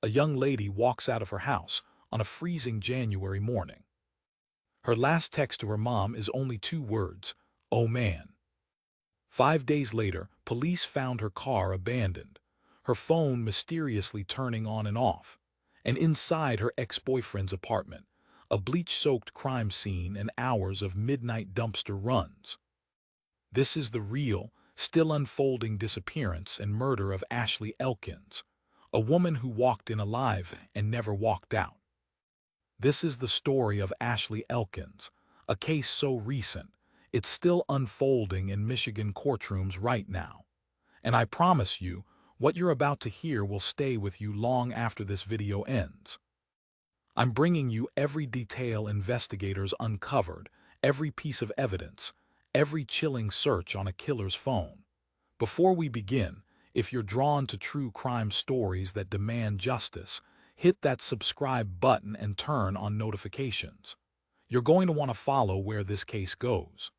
a young lady walks out of her house on a freezing January morning. Her last text to her mom is only 2 words, "Oh man." 5 days later, police found her car abandoned, her phone mysteriously turning on and off, and inside her ex-boyfriend's apartment, a bleach-soaked crime scene and hours of midnight dumpster runs. This is the real, still unfolding disappearance and murder of Ashley Elkins, a woman who walked in alive and never walked out. This is the story of Ashley Elkins, a case so recent, it's still unfolding in Michigan courtrooms right now. And I promise you, what you're about to hear will stay with you long after this video ends. I'm bringing you every detail investigators uncovered, every piece of evidence, every chilling search on a killer's phone. Before we begin, if you're drawn to true crime stories that demand justice, hit that subscribe button and turn on notifications. You're going to want to follow where this case goes.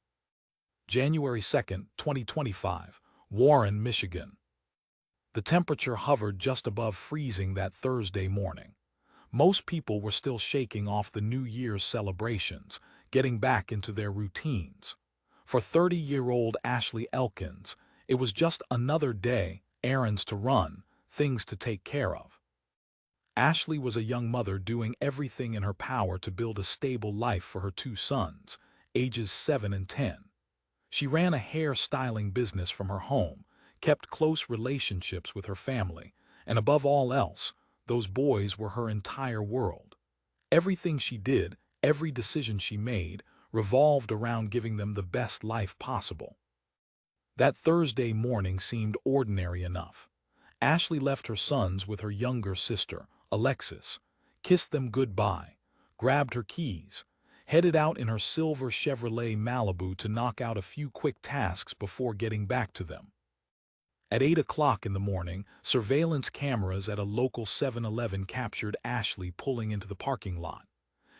January 2nd, 2025, Warren, Michigan. The temperature hovered just above freezing that Thursday morning. Most people were still shaking off the New Year's celebrations, getting back into their routines. For 30-year-old Ashley Elkins, it was just another day, errands to run, things to take care of. Ashley was a young mother doing everything in her power to build a stable life for her 2 sons, ages 7 and 10. She ran a hair styling business from her home, kept close relationships with her family, and above all else, those boys were her entire world. Everything she did, every decision she made, revolved around giving them the best life possible. That Thursday morning seemed ordinary enough. Ashley left her sons with her younger sister, Alexis, kissed them goodbye, grabbed her keys, headed out in her silver Chevrolet Malibu to knock out a few quick tasks before getting back to them. At 8 o'clock in the morning, surveillance cameras at a local 7-Eleven captured Ashley pulling into the parking lot.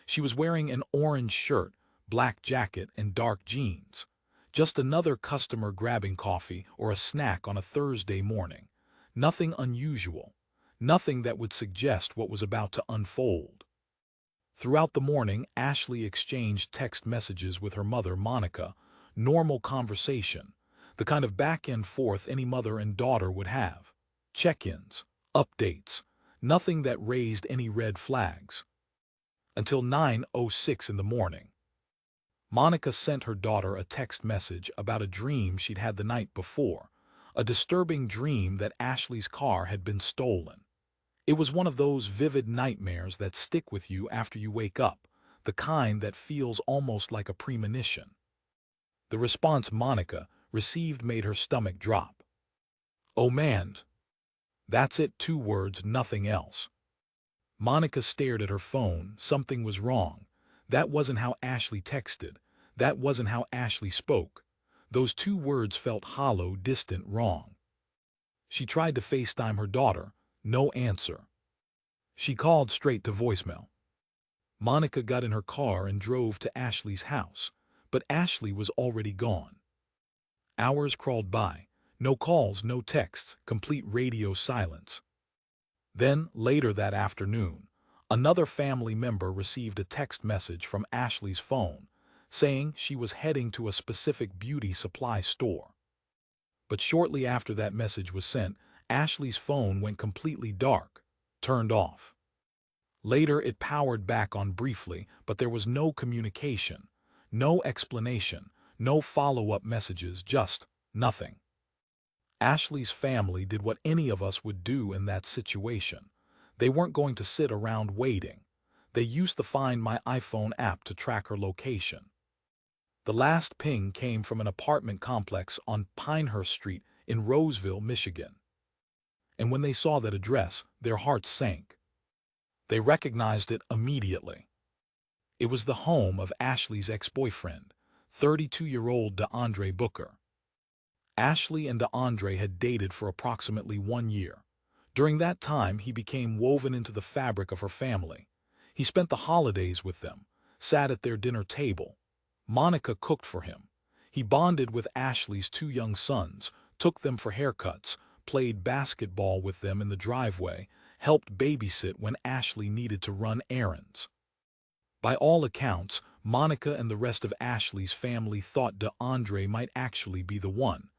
She was wearing an orange shirt, black jacket, and dark jeans. Just another customer grabbing coffee or a snack on a Thursday morning. Nothing unusual. Nothing that would suggest what was about to unfold. Throughout the morning, Ashley exchanged text messages with her mother, Monica, normal conversation, the kind of back and forth any mother and daughter would have. Check-ins, updates, nothing that raised any red flags. Until 9:06 in the morning. Monica sent her daughter a text message about a dream she'd had the night before, a disturbing dream that Ashley's car had been stolen. It was one of those vivid nightmares that stick with you after you wake up, the kind that feels almost like a premonition. The response Monica received made her stomach drop. "Oh man." That's it, 2 words, nothing else. Monica stared at her phone. Something was wrong. That wasn't how Ashley texted. That wasn't how Ashley spoke. Those 2 words felt hollow, distant, wrong. She tried to FaceTime her daughter. No answer. She called straight to voicemail. Monica got in her car and drove to Ashley's house, but Ashley was already gone. Hours crawled by. No calls, no texts, complete radio silence. Then, later that afternoon, another family member received a text message from Ashley's phone saying she was heading to a specific beauty supply store. But shortly after that message was sent, Ashley's phone went completely dark, turned off. Later it powered back on briefly, but there was no communication, no explanation, no follow-up messages, just nothing. Ashley's family did what any of us would do in that situation. They weren't going to sit around waiting. They used the Find My iPhone app to track her location. The last ping came from an apartment complex on Pinehurst Street in Roseville, Michigan. And when they saw that address, their hearts sank. They recognized it immediately. It was the home of Ashley's ex-boyfriend, 32-year-old DeAndre Booker. Ashley and DeAndre had dated for approximately 1 year. During that time, he became woven into the fabric of her family. He spent the holidays with them, sat at their dinner table. Monica cooked for him. He bonded with Ashley's 2 young sons, took them for haircuts, played basketball with them in the driveway, helped babysit when Ashley needed to run errands. By all accounts, Monica and the rest of Ashley's family thought DeAndre might actually be the one.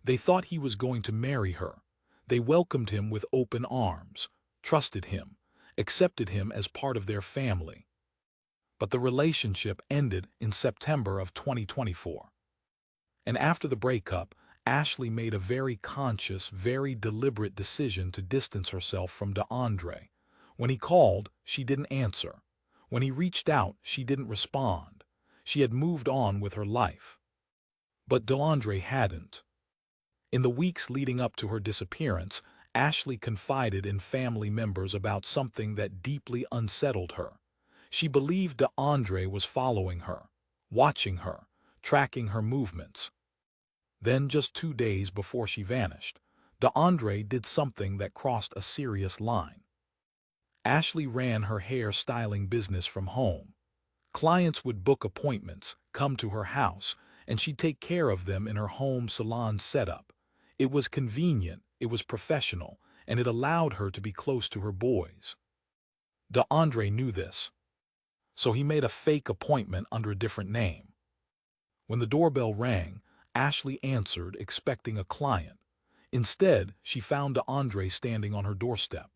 They thought he was going to marry her. They welcomed him with open arms, trusted him, accepted him as part of their family. But the relationship ended in September of 2024. And after the breakup, Ashley made a very conscious, very deliberate decision to distance herself from DeAndre. When he called, she didn't answer. When he reached out, she didn't respond. She had moved on with her life. But DeAndre hadn't. In the weeks leading up to her disappearance, Ashley confided in family members about something that deeply unsettled her. She believed DeAndre was following her, watching her, tracking her movements. Then, just 2 days before she vanished, DeAndre did something that crossed a serious line. Ashley ran her hair styling business from home. Clients would book appointments, come to her house, and she'd take care of them in her home salon setup. It was convenient, it was professional, and it allowed her to be close to her boys. DeAndre knew this, so he made a fake appointment under a different name. When the doorbell rang, Ashley answered, expecting a client. Instead, she found DeAndre standing on her doorstep.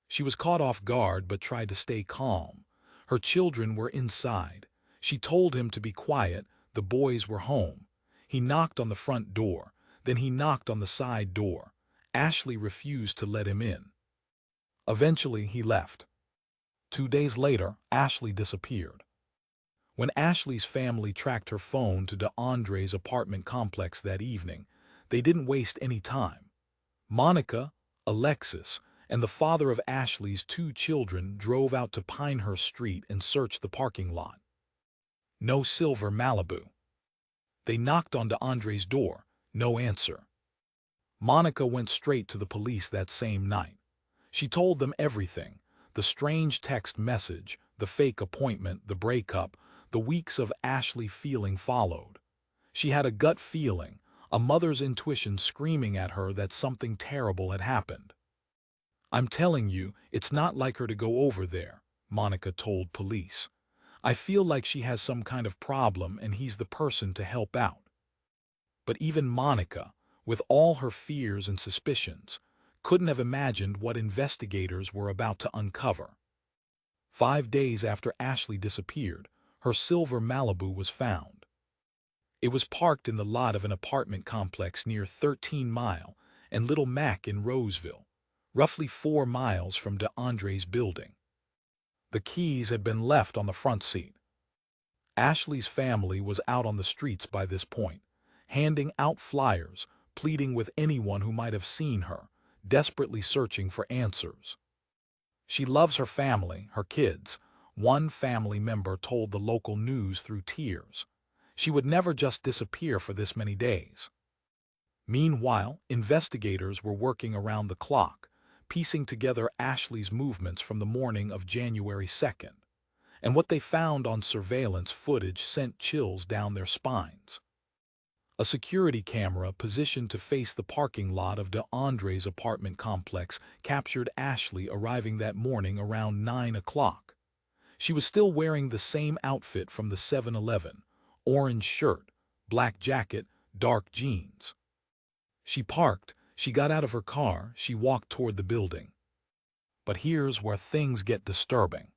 She was caught off guard but tried to stay calm. Her children were inside. She told him to be quiet, the boys were home. He knocked on the front door, then he knocked on the side door. Ashley refused to let him in. Eventually, he left. 2 days later, Ashley disappeared. When Ashley's family tracked her phone to DeAndre's apartment complex that evening, they didn't waste any time. Monica, Alexis, and the father of Ashley's 2 children drove out to Pinehurst Street and searched the parking lot. No silver Malibu. They knocked on DeAndre's door, no answer. Monica went straight to the police that same night. She told them everything: the strange text message, the fake appointment, the breakup. The weeks of Ashley feeling followed. She had a gut feeling, a mother's intuition screaming at her that something terrible had happened. "I'm telling you, it's not like her to go over there," Monica told police. "I feel like she has some kind of problem and he's the person to help out." But even Monica, with all her fears and suspicions, couldn't have imagined what investigators were about to uncover. 5 days after Ashley disappeared, her silver Malibu was found. It was parked in the lot of an apartment complex near 13 Mile and Little Mac in Roseville, roughly 4 miles from DeAndre's building. The keys had been left on the front seat. Ashley's family was out on the streets by this point, handing out flyers, pleading with anyone who might have seen her, desperately searching for answers. She loves her family, her kids. One family member told the local news through tears. She would never just disappear for this many days. Meanwhile, investigators were working around the clock, piecing together Ashley's movements from the morning of January 2nd. And what they found on surveillance footage sent chills down their spines. A security camera positioned to face the parking lot of DeAndre's apartment complex captured Ashley arriving that morning around 9 o'clock. She was still wearing the same outfit from the 7-Eleven, orange shirt, black jacket, dark jeans. She parked, she got out of her car, she walked toward the building. But here's where things get disturbing.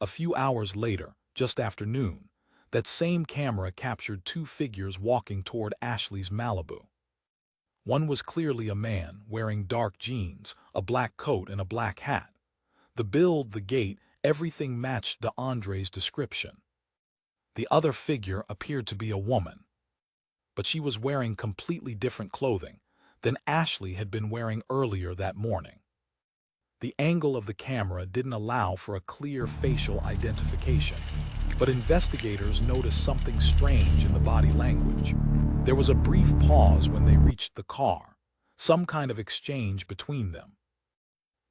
A few hours later, just after noon, that same camera captured 2 figures walking toward Ashley's Malibu. One was clearly a man wearing dark jeans, a black coat, and a black hat. The build, the gait, everything matched DeAndre's description. The other figure appeared to be a woman, but she was wearing completely different clothing than Ashley had been wearing earlier that morning. The angle of the camera didn't allow for a clear facial identification, but investigators noticed something strange in the body language. There was a brief pause when they reached the car, some kind of exchange between them.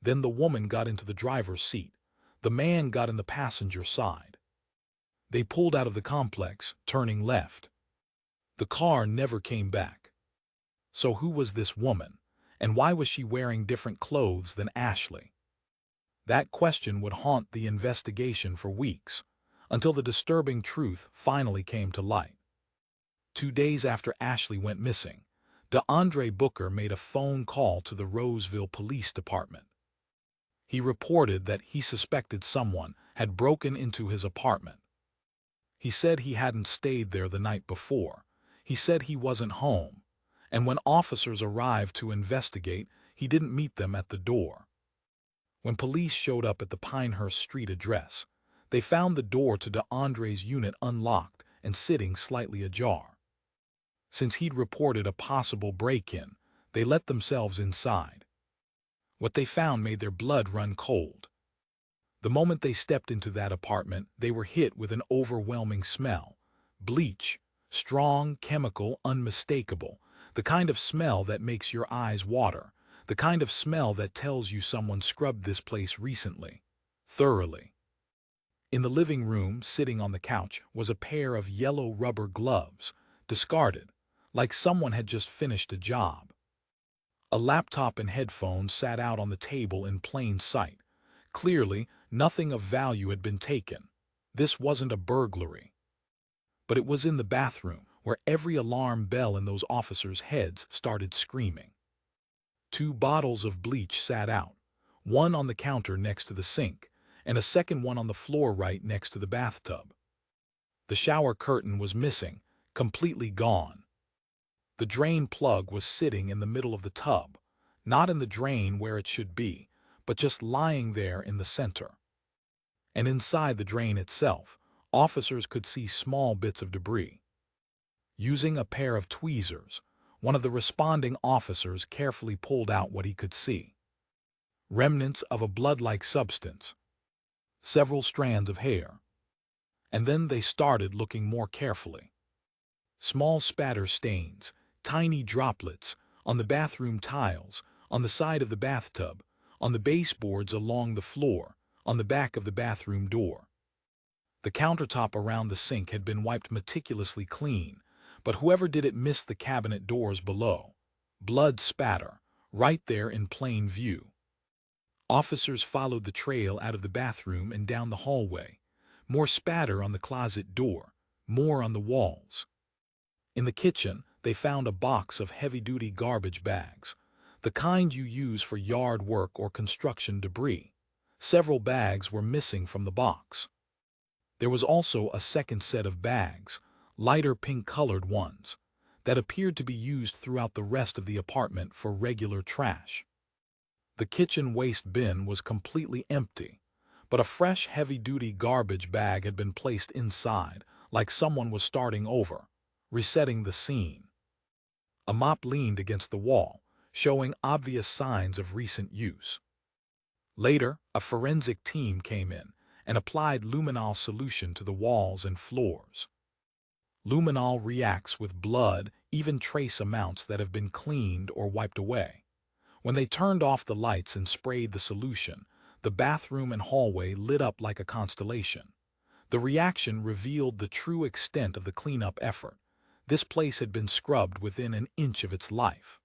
Then the woman got into the driver's seat. The man got in the passenger side. They pulled out of the complex, turning left. The car never came back. So who was this woman? And why was she wearing different clothes than Ashley? That question would haunt the investigation for weeks, until the disturbing truth finally came to light. 2 days after Ashley went missing, DeAndre Booker made a phone call to the Roseville Police Department. He reported that he suspected someone had broken into his apartment. He said he hadn't stayed there the night before. He said he wasn't home, and when officers arrived to investigate, he didn't meet them at the door. When police showed up at the Pinehurst Street address, they found the door to DeAndre's unit unlocked and sitting slightly ajar. Since he'd reported a possible break-in, they let themselves inside. What they found made their blood run cold. The moment they stepped into that apartment, they were hit with an overwhelming smell. Bleach, strong, chemical, unmistakable, the kind of smell that makes your eyes water, the kind of smell that tells you someone scrubbed this place recently, thoroughly. In the living room, sitting on the couch, was a pair of yellow rubber gloves, discarded, like someone had just finished a job. A laptop and headphones sat out on the table in plain sight. Clearly, nothing of value had been taken. This wasn't a burglary. But it was in the bathroom, where every alarm bell in those officers' heads started screaming. 2 bottles of bleach sat out, one on the counter next to the sink, and a second one on the floor right next to the bathtub. The shower curtain was missing, completely gone. The drain plug was sitting in the middle of the tub, not in the drain where it should be, but just lying there in the center. And inside the drain itself, officers could see small bits of debris. Using a pair of tweezers, one of the responding officers carefully pulled out what he could see. Remnants of a blood-like substance, several strands of hair. And then they started looking more carefully. Small spatter stains, tiny droplets, on the bathroom tiles, on the side of the bathtub, on the baseboards along the floor, on the back of the bathroom door. The countertop around the sink had been wiped meticulously clean, but whoever did it missed the cabinet doors below. Blood spatter, right there in plain view. Officers followed the trail out of the bathroom and down the hallway. More spatter on the closet door, more on the walls. In the kitchen, they found a box of heavy-duty garbage bags, the kind you use for yard work or construction debris. Several bags were missing from the box. There was also a second set of bags, lighter pink-colored ones, that appeared to be used throughout the rest of the apartment for regular trash. The kitchen waste bin was completely empty, but a fresh heavy-duty garbage bag had been placed inside, like someone was starting over, resetting the scene. A mop leaned against the wall, showing obvious signs of recent use. Later, a forensic team came in and applied luminol solution to the walls and floors. Luminol reacts with blood, even trace amounts that have been cleaned or wiped away. When they turned off the lights and sprayed the solution, the bathroom and hallway lit up like a constellation. The reaction revealed the true extent of the cleanup effort. This place had been scrubbed within an inch of its life.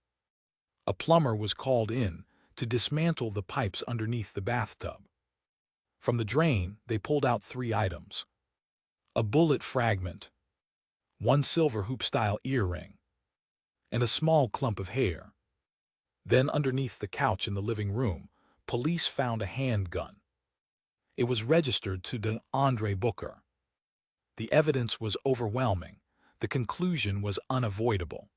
A plumber was called in to dismantle the pipes underneath the bathtub. From the drain, they pulled out 3 items. A bullet fragment, 1 silver hoop-style earring, and a small clump of hair. Then underneath the couch in the living room, police found a handgun. It was registered to DeAndre Booker. The evidence was overwhelming. The conclusion was unavoidable.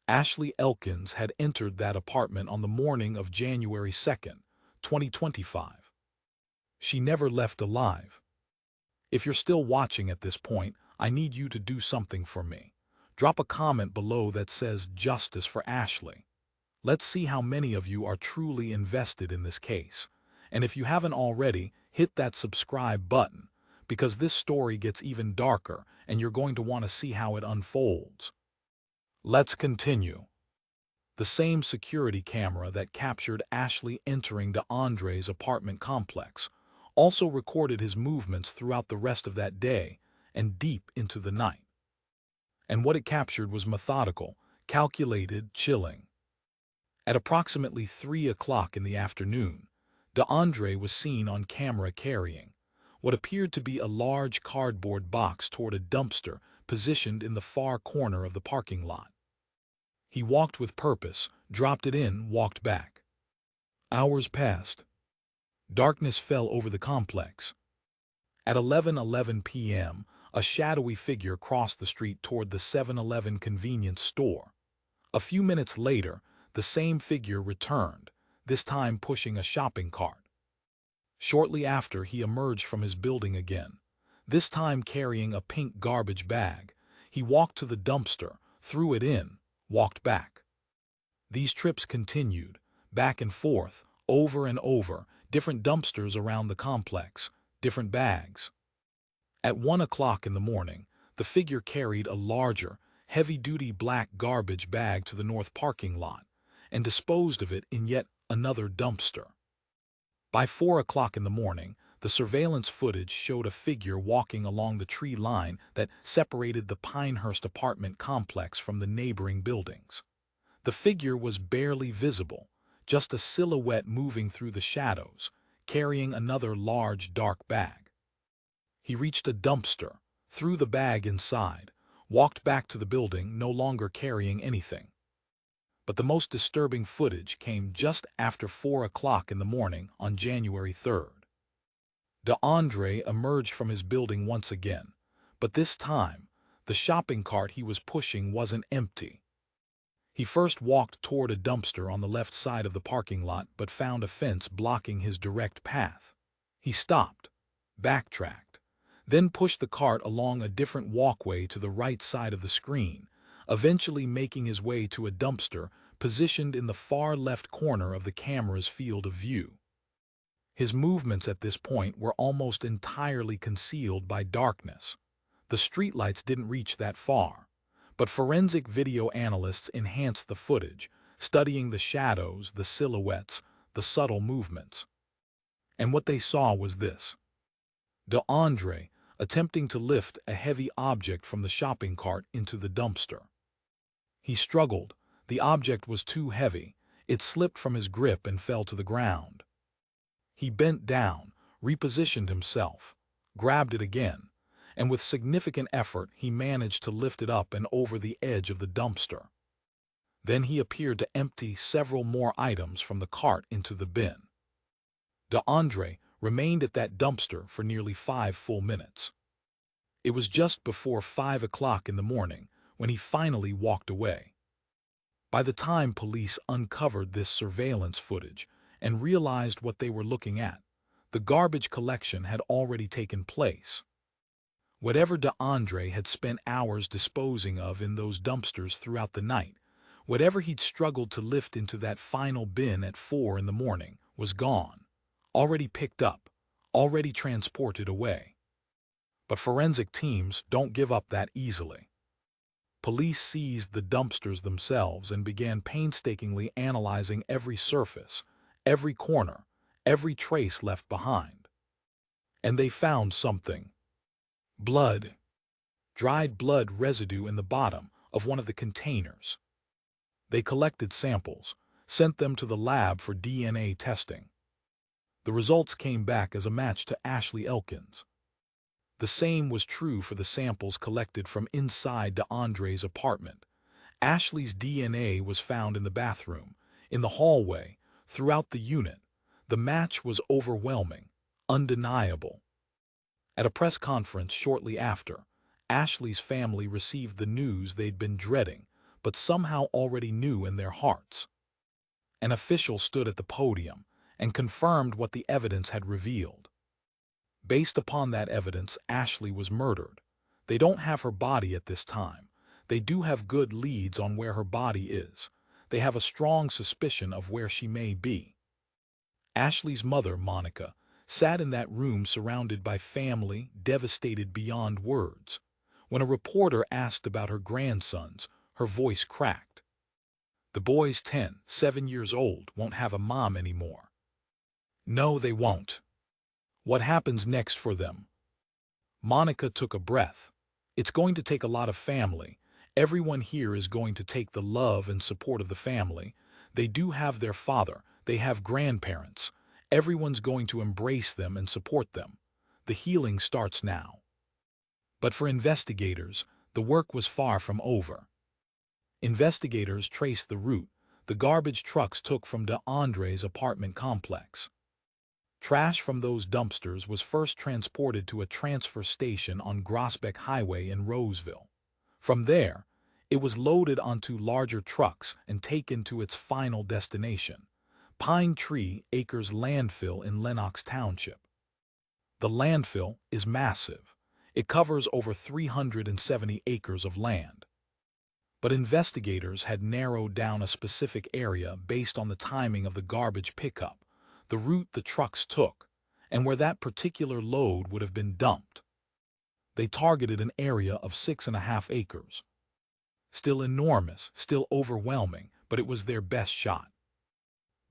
Ashley Elkins had entered that apartment on the morning of January 2nd, 2025. She never left alive. If you're still watching at this point, I need you to do something for me. Drop a comment below that says "Justice for Ashley." Let's see how many of you are truly invested in this case. And if you haven't already, hit that subscribe button, because this story gets even darker and you're going to want to see how it unfolds. Let's continue. The same security camera that captured Ashley entering DeAndre's apartment complex also recorded his movements throughout the rest of that day and deep into the night. And what it captured was methodical, calculated, chilling. At approximately 3 o'clock in the afternoon, DeAndre was seen on camera carrying what appeared to be a large cardboard box toward a dumpster positioned in the far corner of the parking lot. He walked with purpose, dropped it in, walked back. Hours passed. Darkness fell over the complex. At 11:11 p.m., a shadowy figure crossed the street toward the 7-Eleven convenience store. A few minutes later, the same figure returned, this time pushing a shopping cart. Shortly after, he emerged from his building again, this time carrying a pink garbage bag. He walked to the dumpster, threw it in, walked back. These trips continued, back and forth, over and over, different dumpsters around the complex, different bags. At 1 o'clock in the morning, the figure carried a larger, heavy-duty black garbage bag to the north parking lot and disposed of it in yet another dumpster. By 4 o'clock in the morning, the surveillance footage showed a figure walking along the tree line that separated the Pinehurst apartment complex from the neighboring buildings. The figure was barely visible, just a silhouette moving through the shadows, carrying another large dark bag. He reached a dumpster, threw the bag inside, walked back to the building, no longer carrying anything. But the most disturbing footage came just after 4 o'clock in the morning on January 3rd. DeAndre emerged from his building once again, but this time, the shopping cart he was pushing wasn't empty. He first walked toward a dumpster on the left side of the parking lot but found a fence blocking his direct path. He stopped, backtracked, then pushed the cart along a different walkway to the right side of the screen, eventually making his way to a dumpster positioned in the far left corner of the camera's field of view. His movements at this point were almost entirely concealed by darkness. The streetlights didn't reach that far, but forensic video analysts enhanced the footage, studying the shadows, the silhouettes, the subtle movements. And what they saw was this: DeAndre attempting to lift a heavy object from the shopping cart into the dumpster. He struggled. The object was too heavy. It slipped from his grip and fell to the ground. He bent down, repositioned himself, grabbed it again, and with significant effort he managed to lift it up and over the edge of the dumpster. Then he appeared to empty several more items from the cart into the bin. DeAndre remained at that dumpster for nearly 5 full minutes. It was just before 5 o'clock in the morning when he finally walked away. By the time police uncovered this surveillance footage and realized what they were looking at, the garbage collection had already taken place. Whatever DeAndre had spent hours disposing of in those dumpsters throughout the night, whatever he'd struggled to lift into that final bin at 4 in the morning, was gone, already picked up, already transported away. But forensic teams don't give up that easily. Police seized the dumpsters themselves and began painstakingly analyzing every surface, every corner, every trace left behind. And they found something. Blood. Dried blood residue in the bottom of one of the containers. They collected samples, sent them to the lab for DNA testing. The results came back as a match to Ashley Elkins. The same was true for the samples collected from inside DeAndre's apartment. Ashley's DNA was found in the bathroom, in the hallway, throughout the unit. The match was overwhelming, undeniable. At a press conference shortly after, Ashley's family received the news they'd been dreading, but somehow already knew in their hearts. An official stood at the podium and confirmed what the evidence had revealed. Based upon that evidence, Ashley was murdered. They don't have her body at this time. They do have good leads on where her body is. They have a strong suspicion of where she may be. Ashley's mother, Monica, sat in that room surrounded by family, devastated beyond words. When a reporter asked about her grandsons, her voice cracked. The boys 10, 7 years old won't have a mom anymore. No, they won't. What happens next for them? Monica took a breath. It's going to take a lot of family. Everyone here is going to take the love and support of the family. They do have their father, they have grandparents. Everyone's going to embrace them and support them. The healing starts now. But for investigators, the work was far from over. Investigators traced the route the garbage trucks took from DeAndre's apartment complex. Trash from those dumpsters was first transported to a transfer station on Grosbeck Highway in Roseville. From there, it was loaded onto larger trucks and taken to its final destination, Pine Tree Acres Landfill in Lenox Township. The landfill is massive. It covers over 370 acres of land. But investigators had narrowed down a specific area based on the timing of the garbage pickup, the route the trucks took, and where that particular load would have been dumped. They targeted an area of 6.5 acres. Still enormous, still overwhelming, but it was their best shot.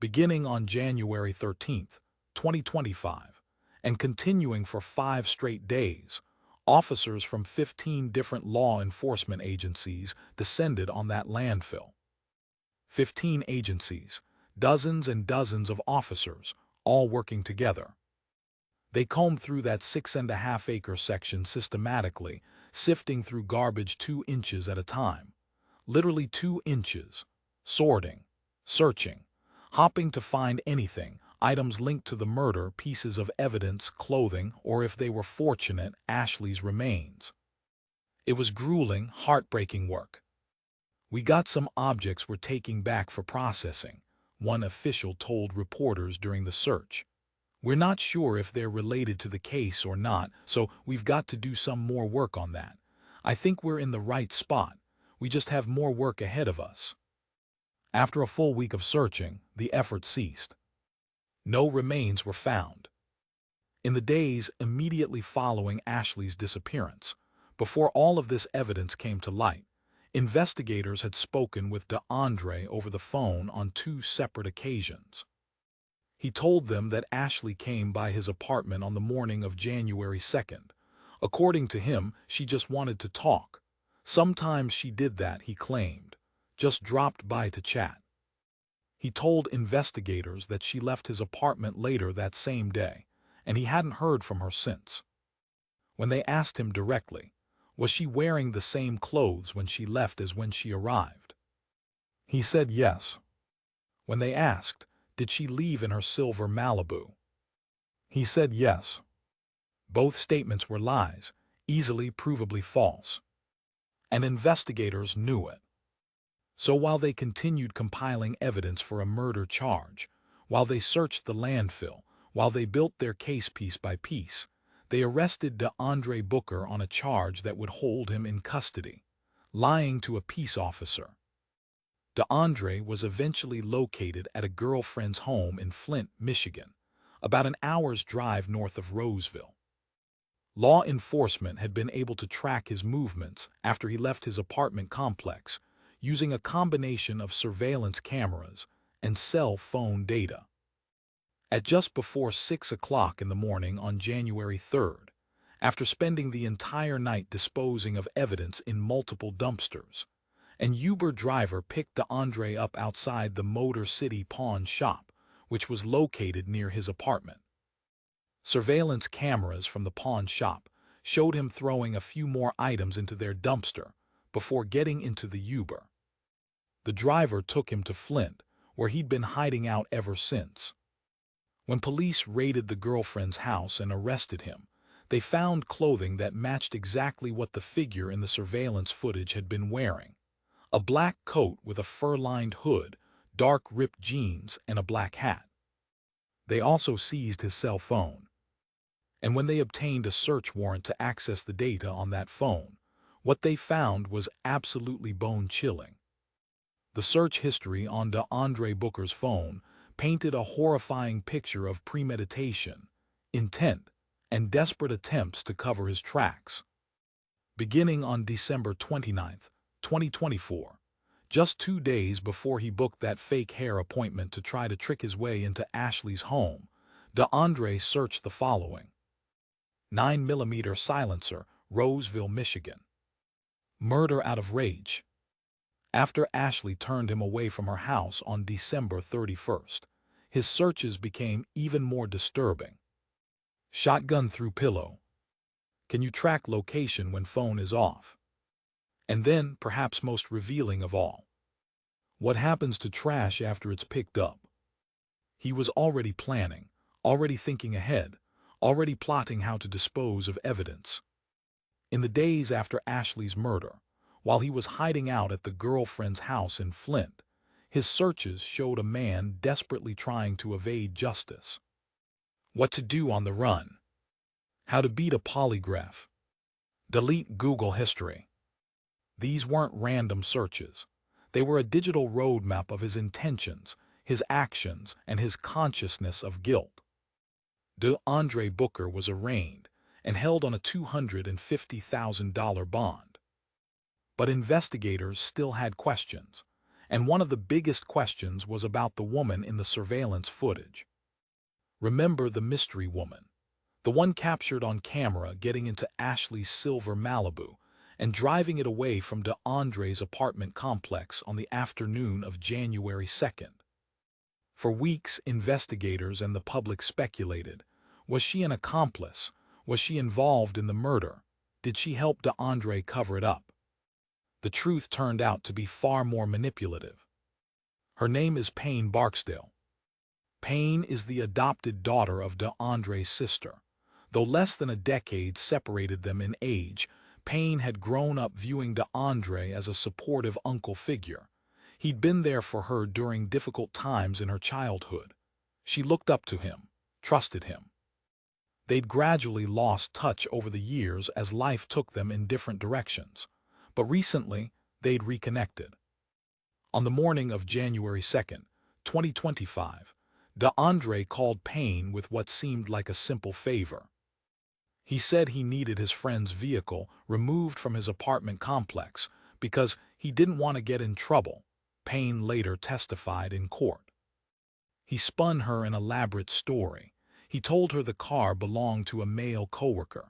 Beginning on January 13, 2025, and continuing for 5 straight days, officers from 15 different law enforcement agencies descended on that landfill. 15 agencies, dozens and dozens of officers, all working together. They combed through that 6.5-acre section systematically, sifting through garbage 2 inches at a time. Literally 2 inches. Sorting, searching, hopping to find anything, items linked to the murder, pieces of evidence, clothing, or if they were fortunate, Ashley's remains. It was grueling, heartbreaking work. "We got some objects we're taking back for processing," one official told reporters during the search. "We're not sure if they're related to the case or not, so we've got to do some more work on that. I think we're in the right spot. We just have more work ahead of us." After a full week of searching, the effort ceased. No remains were found. In the days immediately following Ashley's disappearance, before all of this evidence came to light, investigators had spoken with DeAndre over the phone on 2 separate occasions. He told them that Ashley came by his apartment on the morning of January 2nd. According to him, she just wanted to talk. Sometimes she did that, he claimed, just dropped by to chat. He told investigators that she left his apartment later that same day, and he hadn't heard from her since. When they asked him directly, was she wearing the same clothes when she left as when she arrived, he said yes. When they asked, did she leave in her silver Malibu, he said yes. Both statements were lies, easily provably false. And investigators knew it. So while they continued compiling evidence for a murder charge, while they searched the landfill, while they built their case piece by piece, they arrested DeAndre Booker on a charge that would hold him in custody, lying to a peace officer. DeAndre was eventually located at a girlfriend's home in Flint, Michigan, about an hour's drive north of Roseville. Law enforcement had been able to track his movements after he left his apartment complex, using a combination of surveillance cameras and cell phone data. At just before 6 o'clock in the morning on January 3rd, after spending the entire night disposing of evidence in multiple dumpsters, an Uber driver picked DeAndre up outside the Motor City pawn shop, which was located near his apartment. Surveillance cameras from the pawn shop showed him throwing a few more items into their dumpster before getting into the Uber. The driver took him to Flint, where he'd been hiding out ever since. When police raided the girlfriend's house and arrested him, they found clothing that matched exactly what the figure in the surveillance footage had been wearing: a black coat with a fur-lined hood, dark ripped jeans, and a black hat. They also seized his cell phone. And when they obtained a search warrant to access the data on that phone, what they found was absolutely bone-chilling. The search history on DeAndre Booker's phone painted a horrifying picture of premeditation, intent, and desperate attempts to cover his tracks. Beginning on December 29, 2024, just 2 days before he booked that fake hair appointment to try to trick his way into Ashley's home, DeAndre searched the following: 9mm silencer, Roseville, Michigan. Murder out of rage. After Ashley turned him away from her house on December 31st, his searches became even more disturbing. Shotgun through pillow. Can you track location when phone is off? And then, perhaps most revealing of all, what happens to trash after it's picked up? He was already planning, already thinking ahead, already plotting how to dispose of evidence. In the days after Ashley's murder, while he was hiding out at the girlfriend's house in Flint, his searches showed a man desperately trying to evade justice. What to do on the run. How to beat a polygraph. Delete Google history. These weren't random searches. They were a digital roadmap of his intentions, his actions, and his consciousness of guilt. DeAndre Booker was arraigned and held on a $250,000 bond. But investigators still had questions, and one of the biggest questions was about the woman in the surveillance footage. Remember the mystery woman, the one captured on camera getting into Ashley's silver Malibu and driving it away from DeAndre's apartment complex on the afternoon of January 2nd. For weeks, investigators and the public speculated, was she an accomplice? Was she involved in the murder? Did she help DeAndre cover it up? The truth turned out to be far more manipulative. Her name is Payne Barksdale. Payne is the adopted daughter of DeAndre's sister. Though less than a decade separated them in age, Payne had grown up viewing DeAndre as a supportive uncle figure. He'd been there for her during difficult times in her childhood. She looked up to him, trusted him. They'd gradually lost touch over the years as life took them in different directions, but recently they'd reconnected. On the morning of January 2nd, 2025, DeAndre called Payne with what seemed like a simple favor. He said he needed his friend's vehicle removed from his apartment complex because he didn't want to get in trouble, Payne later testified in court. He spun her an elaborate story. He told her the car belonged to a male coworker.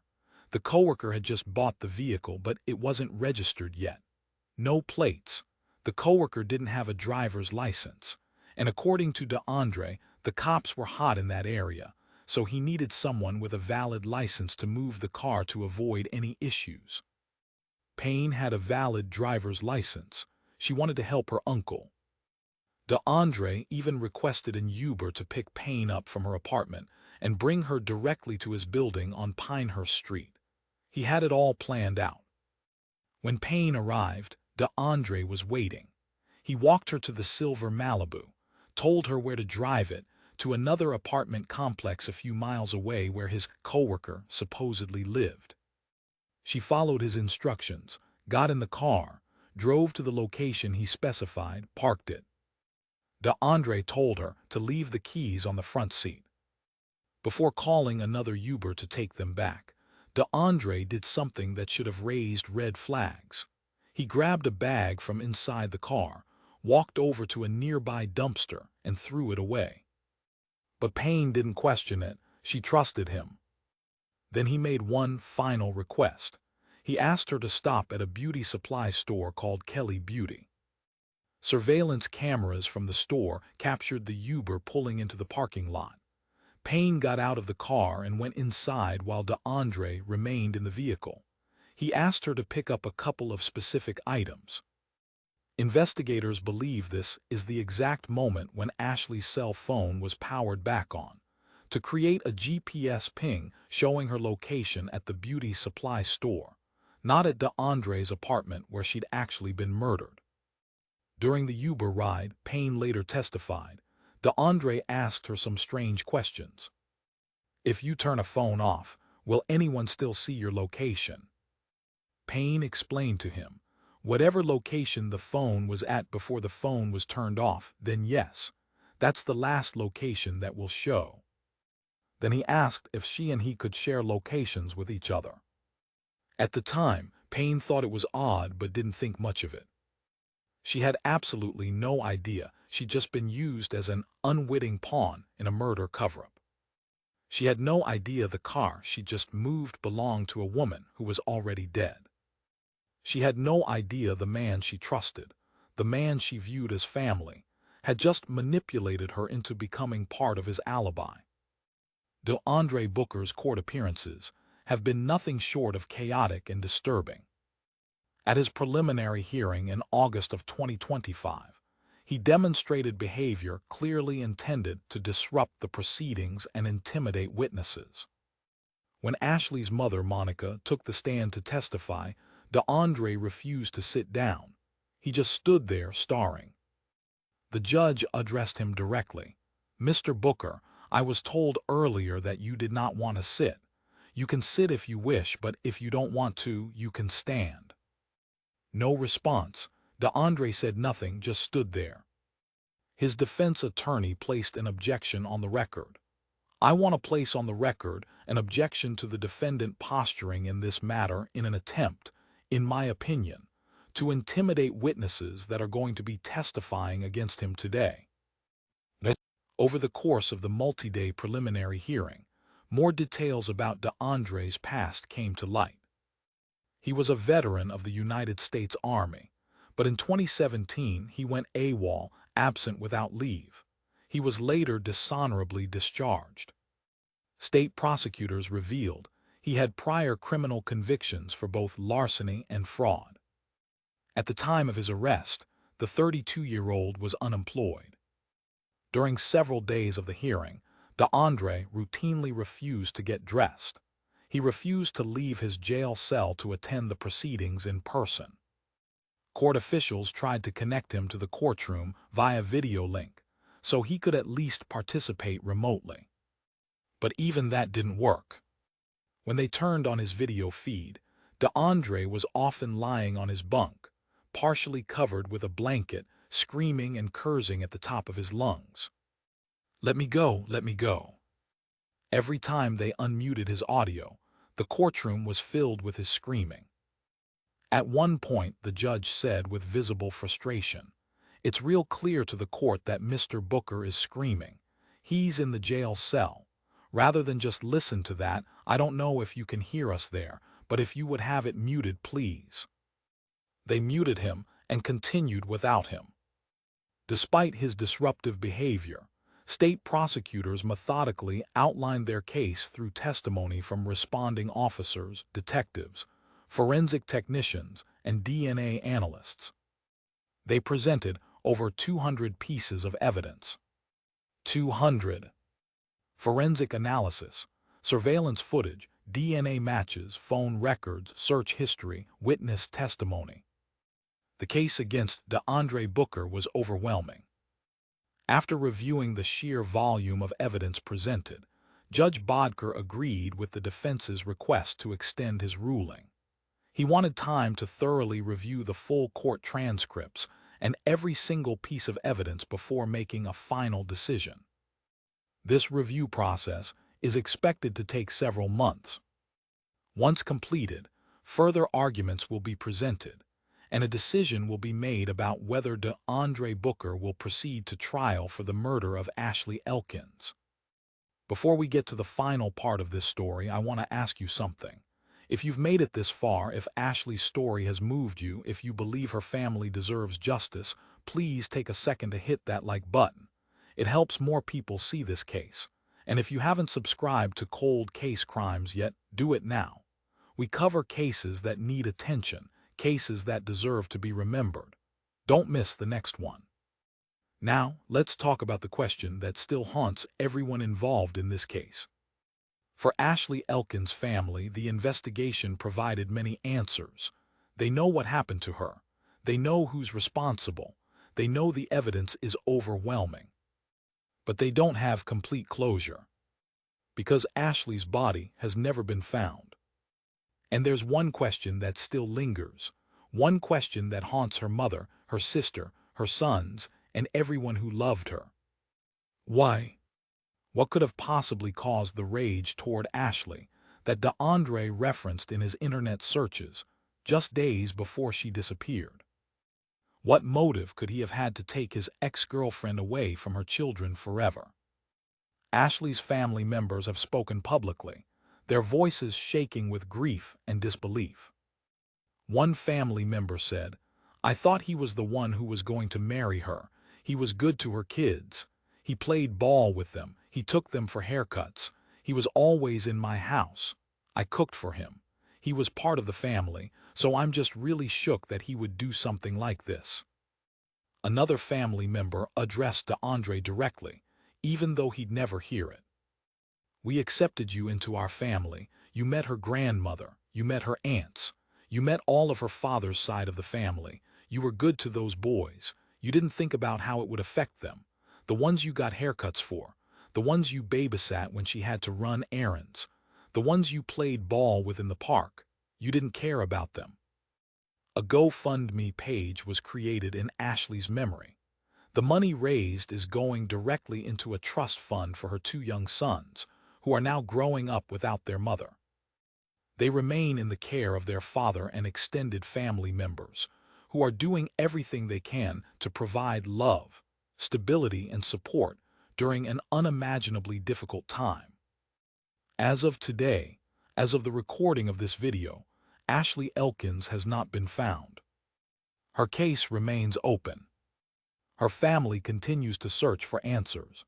The coworker had just bought the vehicle, but it wasn't registered yet. No plates. The coworker didn't have a driver's license. And according to DeAndre, the cops were hot in that area, so he needed someone with a valid license to move the car to avoid any issues. Payne had a valid driver's license. She wanted to help her uncle. DeAndre even requested an Uber to pick Payne up from her apartment and bring her directly to his building on Pinehurst Street. He had it all planned out. When Payne arrived, DeAndre was waiting. He walked her to the silver Malibu, told her where to drive it, to another apartment complex a few miles away where his coworker supposedly lived. She followed his instructions, got in the car, drove to the location he specified, parked it. DeAndre told her to leave the keys on the front seat. Before calling another Uber to take them back, DeAndre did something that should have raised red flags. He grabbed a bag from inside the car, walked over to a nearby dumpster, and threw it away. But Payne didn't question it. She trusted him. Then he made one final request. He asked her to stop at a beauty supply store called Kelly Beauty. Surveillance cameras from the store captured the Uber pulling into the parking lot. Payne got out of the car and went inside while DeAndre remained in the vehicle. He asked her to pick up a couple of specific items. Investigators believe this is the exact moment when Ashley's cell phone was powered back on, to create a GPS ping showing her location at the beauty supply store, not at DeAndre's apartment where she'd actually been murdered. During the Uber ride, Payne later testified, DeAndre asked her some strange questions. If you turn a phone off, will anyone still see your location? Payne explained to him, whatever location the phone was at before the phone was turned off, then yes, that's the last location that will show. Then he asked if she and he could share locations with each other. At the time, Payne thought it was odd but didn't think much of it. She had absolutely no idea she'd just been used as an unwitting pawn in a murder cover-up. She had no idea the car she just moved belonged to a woman who was already dead. She had no idea the man she trusted, the man she viewed as family, had just manipulated her into becoming part of his alibi. DeAndre Booker's court appearances have been nothing short of chaotic and disturbing. At his preliminary hearing in August of 2025, he demonstrated behavior clearly intended to disrupt the proceedings and intimidate witnesses. When Ashley's mother, Monica, took the stand to testify, DeAndre refused to sit down. He just stood there staring. The judge addressed him directly. "Mr. Booker, I was told earlier that you did not want to sit. You can sit if you wish, but if you don't want to, you can stand." No response. DeAndre said nothing, just stood there. His defense attorney placed an objection on the record. "I want to place on the record an objection to the defendant posturing in this matter in an attempt, in my opinion, to intimidate witnesses that are going to be testifying against him today." Over the course of the multi-day preliminary hearing, more details about DeAndre's past came to light. He was a veteran of the United States Army, but in 2017 he went AWOL, absent without leave. He was later dishonorably discharged. State prosecutors revealed he had prior criminal convictions for both larceny and fraud. At the time of his arrest, the 32-year-old was unemployed. During several days of the hearing, DeAndre routinely refused to get dressed. He refused to leave his jail cell to attend the proceedings in person. Court officials tried to connect him to the courtroom via video link, so he could at least participate remotely. But even that didn't work. When they turned on his video feed, DeAndre was often lying on his bunk, partially covered with a blanket, screaming and cursing at the top of his lungs. "Let me go, let me go." Every time they unmuted his audio, the courtroom was filled with his screaming. At one point, the judge said with visible frustration, "It's real clear to the court that Mr. Booker is screaming. He's in the jail cell. Rather than just listen to that, I don't know if you can hear us there, but if you would have it muted, please." They muted him and continued without him. Despite his disruptive behavior, state prosecutors methodically outlined their case through testimony from responding officers, detectives, forensic technicians, and DNA analysts. They presented over 200 pieces of evidence. 200. Forensic analysis, surveillance footage, DNA matches, phone records, search history, witness testimony. The case against DeAndre Booker was overwhelming. After reviewing the sheer volume of evidence presented, Judge Bodker agreed with the defense's request to extend his ruling. He wanted time to thoroughly review the full court transcripts and every single piece of evidence before making a final decision. This review process is expected to take several months. Once completed, further arguments will be presented, and a decision will be made about whether DeAndre Booker will proceed to trial for the murder of Ashley Elkins. Before we get to the final part of this story, I want to ask you something. If you've made it this far, if Ashley's story has moved you, if you believe her family deserves justice, please take a second to hit that like button. It helps more people see this case. And if you haven't subscribed to Cold Case Crimes yet, do it now. We cover cases that need attention, cases that deserve to be remembered. Don't miss the next one. Now, let's talk about the question that still haunts everyone involved in this case. For Ashley Elkins' family, the investigation provided many answers. They know what happened to her. They know who's responsible. They know the evidence is overwhelming. But they don't have complete closure, because Ashley's body has never been found. And there's one question that still lingers, one question that haunts her mother, her sister, her sons, and everyone who loved her. Why? What could have possibly caused the rage toward Ashley that DeAndre referenced in his internet searches just days before she disappeared? What motive could he have had to take his ex-girlfriend away from her children forever? Ashley's family members have spoken publicly, their voices shaking with grief and disbelief. One family member said, I thought he was the one who was going to marry her. He was good to her kids. He played ball with them. He took them for haircuts. He was always in my house. I cooked for him. He was part of the family, so I'm just really shook that he would do something like this." Another family member addressed DeAndre directly, even though he'd never hear it. "We accepted you into our family. You met her grandmother. You met her aunts. You met all of her father's side of the family. You were good to those boys. You didn't think about how it would affect them. The ones you got haircuts for. The ones you babysat when she had to run errands. The ones you played ball with in the park. You didn't care about them." A GoFundMe page was created in Ashley's memory. The money raised is going directly into a trust fund for her two young sons, who are now growing up without their mother. They remain in the care of their father and extended family members, who are doing everything they can to provide love, stability, and support during an unimaginably difficult time. As of today, as of the recording of this video, Ashley Elkins has not been found. Her case remains open. Her family continues to search for answers.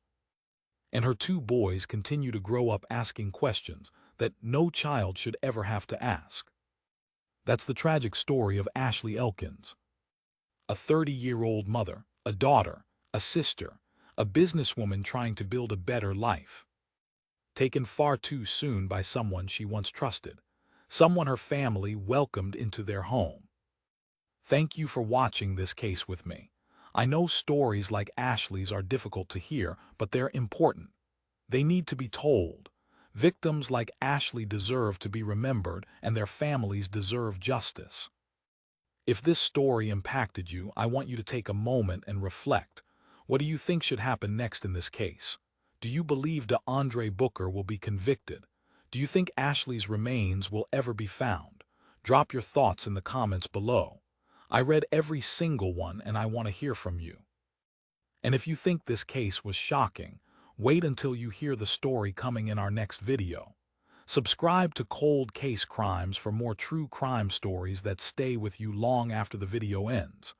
And her two boys continue to grow up asking questions that no child should ever have to ask. That's the tragic story of Ashley Elkins. A 30-year-old mother, a daughter, a sister, a businesswoman trying to build a better life. Taken far too soon by someone she once trusted, someone her family welcomed into their home. Thank you for watching this case with me. I know stories like Ashley's are difficult to hear, but they're important. They need to be told. Victims like Ashley deserve to be remembered, and their families deserve justice. If this story impacted you, I want you to take a moment and reflect. What do you think should happen next in this case? Do you believe DeAndre Booker will be convicted? Do you think Ashley's remains will ever be found? Drop your thoughts in the comments below. I read every single one, and I want to hear from you. And if you think this case was shocking, wait until you hear the story coming in our next video. Subscribe to Cold Case Crimes for more true crime stories that stay with you long after the video ends.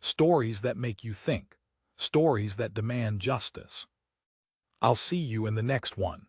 Stories that make you think. Stories that demand justice. I'll see you in the next one.